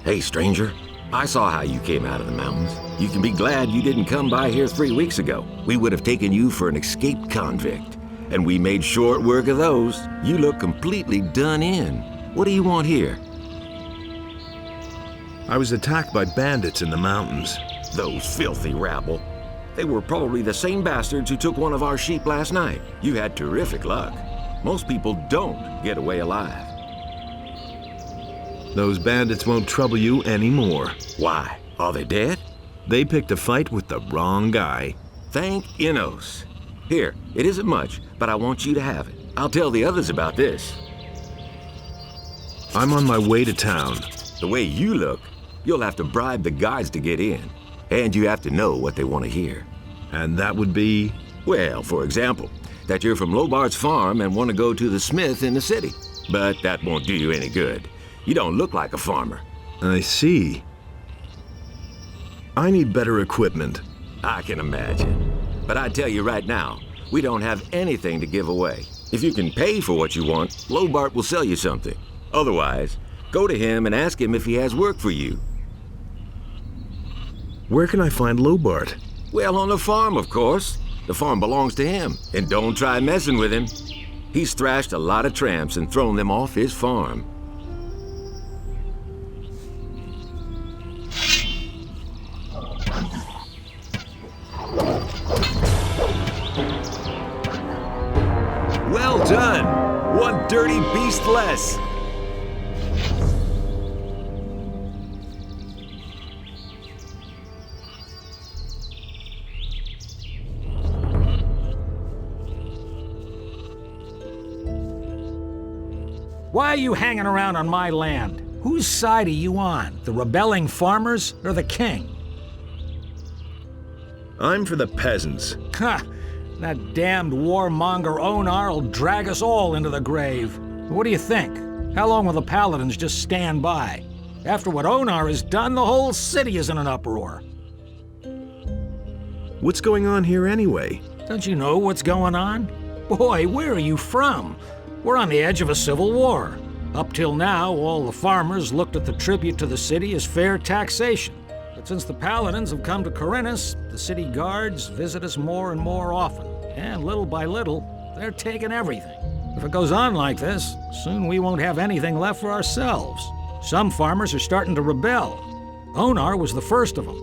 Hey, stranger. I saw how you came out of the mountains. You can be glad you didn't come by here 3 weeks ago. We would have taken you for an escaped convict. And we made short work of those. You look completely done in. What do you want here? I was attacked by bandits in the mountains. Those filthy rabble. They were probably the same bastards who took one of our sheep last night. You had terrific luck. Most people don't get away alive. Those bandits won't trouble you anymore. Why? Are they dead? They picked a fight with the wrong guy. Thank Innos. Here, it isn't much, but I want you to have it. I'll tell the others about this. I'm on my way to town. The way you look, you'll have to bribe the guards to get in. And you have to know what they want to hear. And that would be? Well, for example, that you're from Lobart's farm and want to go to the smith in the city. But that won't do you any good. You don't look like a farmer. I see. I need better equipment. I can imagine. But I tell you right now, we don't have anything to give away. If you can pay for what you want, Lobart will sell you something. Otherwise, go to him and ask him if he has work for you. Where can I find Lobart? Well, on the farm, of course. The farm belongs to him. And don't try messing with him. He's thrashed a lot of tramps and thrown them off his farm. Well done! One dirty beast less! Why are you hanging around on my land? Whose side are you on? The rebelling farmers or the king? I'm for the peasants. Ha! That damned warmonger Onar will drag us all into the grave. What do you think? How long will the paladins just stand by? After what Onar has done, the whole city is in an uproar. What's going on here anyway? Don't you know what's going on? Boy, where are you from? We're on the edge of a civil war. Up till now, all the farmers looked at the tribute to the city as fair taxation. But since the paladins have come to Corinthus, the city guards visit us more and more often. And little by little, they're taking everything. If it goes on like this, soon we won't have anything left for ourselves. Some farmers are starting to rebel. Onar was the first of them.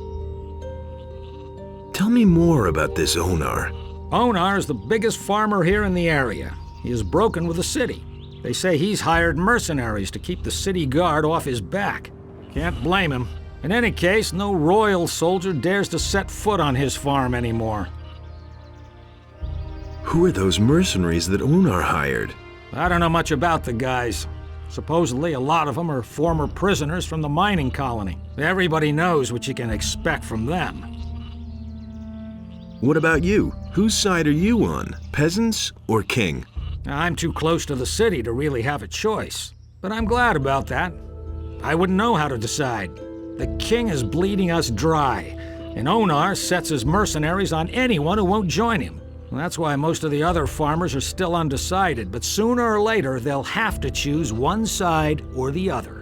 Tell me more about this Onar. Onar is the biggest farmer here in the area. He is broken with the city. They say he's hired mercenaries to keep the city guard off his back. Can't blame him. In any case, no royal soldier dares to set foot on his farm anymore. Who are those mercenaries that Onar hired? I don't know much about the guys. Supposedly, a lot of them are former prisoners from the mining colony. Everybody knows what you can expect from them. What about you? Whose side are you on? Peasants or king? I'm too close to the city to really have a choice. But I'm glad about that. I wouldn't know how to decide. The king is bleeding us dry, and Onar sets his mercenaries on anyone who won't join him. And that's why most of the other farmers are still undecided, but sooner or later they'll have to choose one side or the other.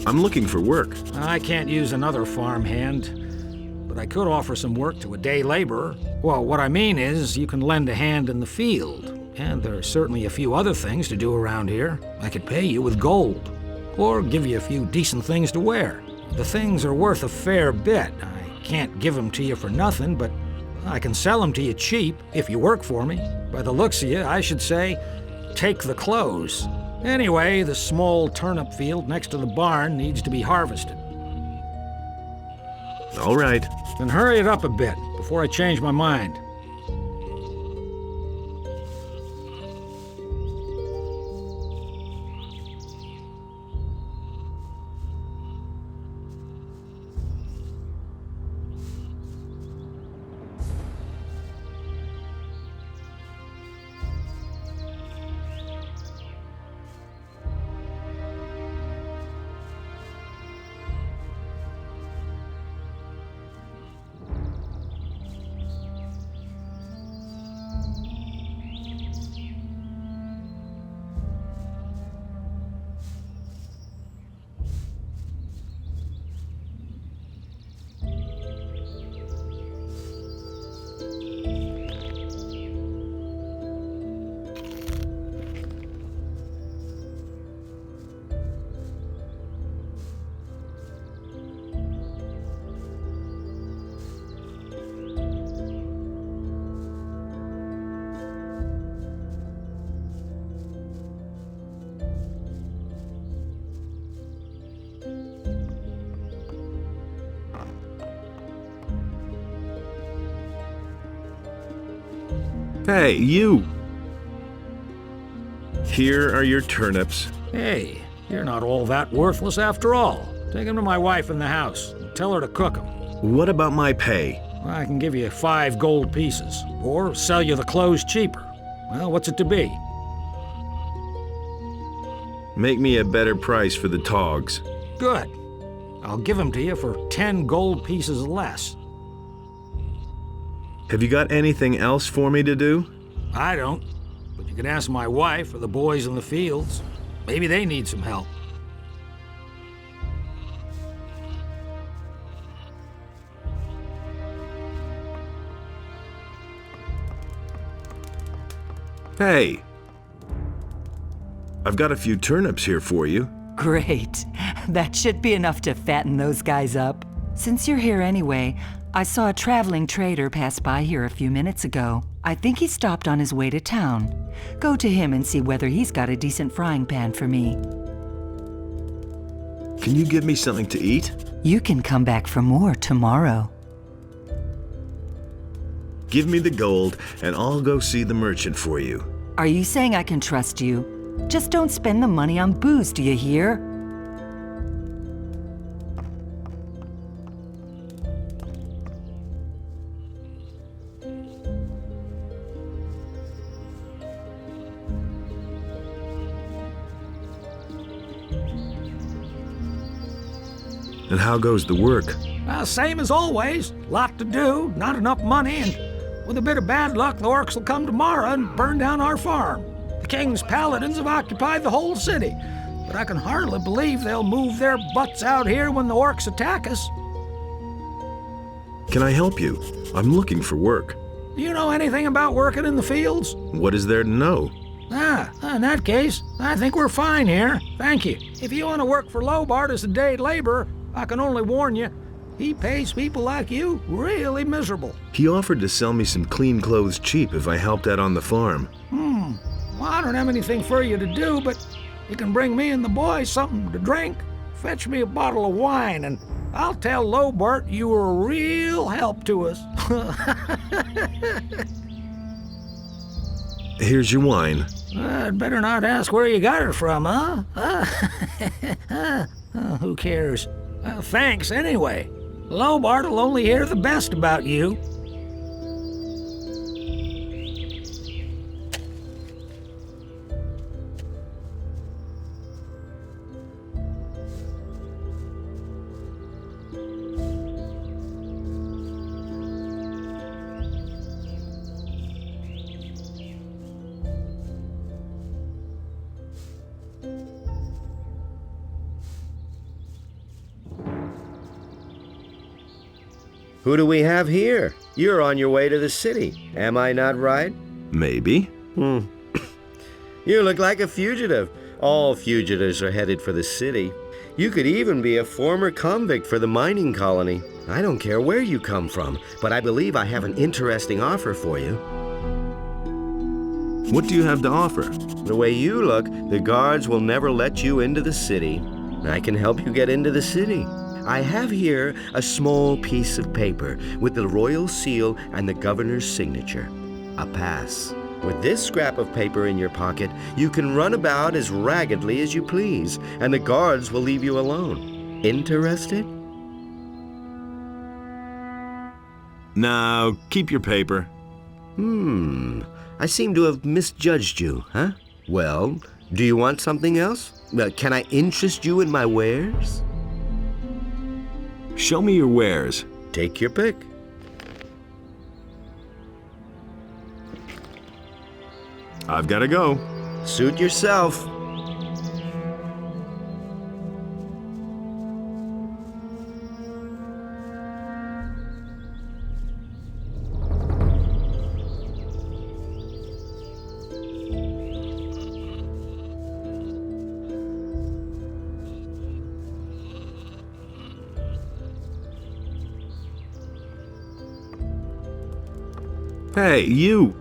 I'm looking for work. I can't use another farmhand, but I could offer some work to a day laborer. Well, what I mean is, you can lend a hand in the field. And there are certainly a few other things to do around here. I could pay you with gold, or give you a few decent things to wear. The things are worth a fair bit. I can't give them to you for nothing, but I can sell them to you cheap if you work for me. By the looks of you, I should say, take the clothes. Anyway, the small turnip field next to the barn needs to be harvested. All right. Then hurry it up a bit before I change my mind. Hey, you! Here are your turnips. Hey, you're not all that worthless after all. Take them to my wife in the house and tell her to cook them. What about my pay? I can give you 5 gold pieces, or sell you the clothes cheaper. Well, what's it to be? Make me a better price for the togs. Good. I'll give them to you for 10 gold pieces less. Have you got anything else for me to do? I don't, but you can ask my wife or the boys in the fields. Maybe they need some help. Hey! I've got a few turnips here for you. Great. That should be enough to fatten those guys up. Since you're here anyway, I saw a traveling trader pass by here a few minutes ago. I think he stopped on his way to town. Go to him and see whether he's got a decent frying pan for me. Can you give me something to eat? You can come back for more tomorrow. Give me the gold, and I'll go see the merchant for you. Are you saying I can trust you? Just don't spend the money on booze, do you hear? And how goes the work? Same as always. Lot to do, not enough money, and with a bit of bad luck, the orcs will come tomorrow and burn down our farm. The king's paladins have occupied the whole city, but I can hardly believe they'll move their butts out here when the orcs attack us. Can I help you? I'm looking for work. Do you know anything about working in the fields? What is there to know? In that case, I think we're fine here. Thank you. If you want to work for Lobart as a day laborer, I can only warn you, he pays people like you really miserable. He offered to sell me some clean clothes cheap if I helped out on the farm. Well, I don't have anything for you to do, but you can bring me and the boys something to drink. Fetch me a bottle of wine, and I'll tell Lobart you were a real help to us. Here's your wine. I'd better not ask where you got it from, huh? Who cares? Thanks anyway. Lobart will only hear the best about you. Who do we have here? You're on your way to the city. Am I not right? Maybe. You look like a fugitive. All fugitives are headed for the city. You could even be a former convict for the mining colony. I don't care where you come from, but I believe I have an interesting offer for you. What do you have to offer? The way you look, the guards will never let you into the city. I can help you get into the city. I have here a small piece of paper with the royal seal and the governor's signature. A pass. With this scrap of paper in your pocket, you can run about as raggedly as you please, and the guards will leave you alone. Interested? Now, keep your paper. I seem to have misjudged you, huh? Well, do you want something else? Can I interest you in my wares? Show me your wares. Take your pick. I've got to go. Suit yourself. Hey, you!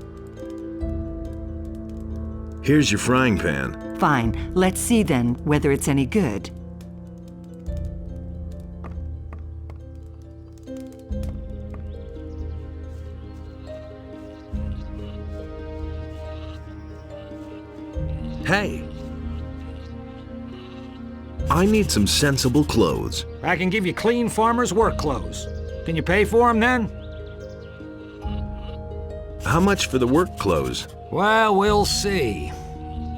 Here's your frying pan. Fine. Let's see then whether it's any good. Hey. I need some sensible clothes. I can give you clean farmer's work clothes. Can you pay for 'em then? How much for the work clothes? Well, we'll see.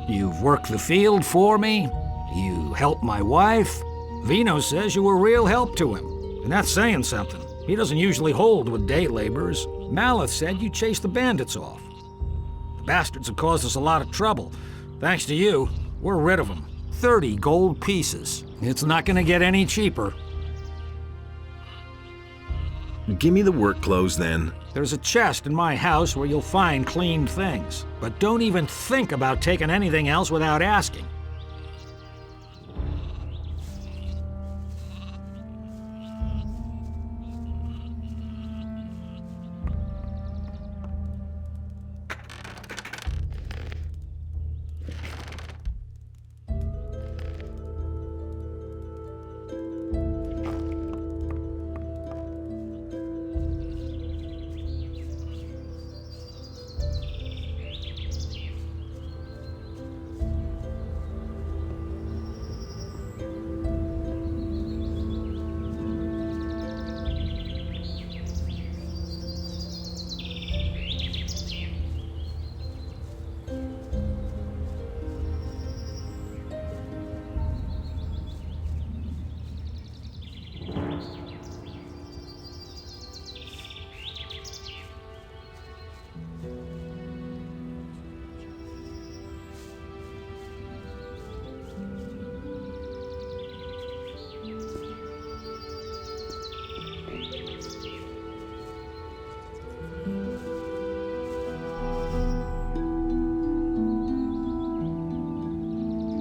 You've worked the field for me. You helped my wife. Vino says you were real help to him. And that's saying something. He doesn't usually hold with day laborers. Maleth said you chased the bandits off. The bastards have caused us a lot of trouble. Thanks to you, we're rid of them. 30 gold pieces. It's not gonna get any cheaper. Give me the work clothes then. There's a chest in my house where you'll find cleaned things. But don't even think about taking anything else without asking.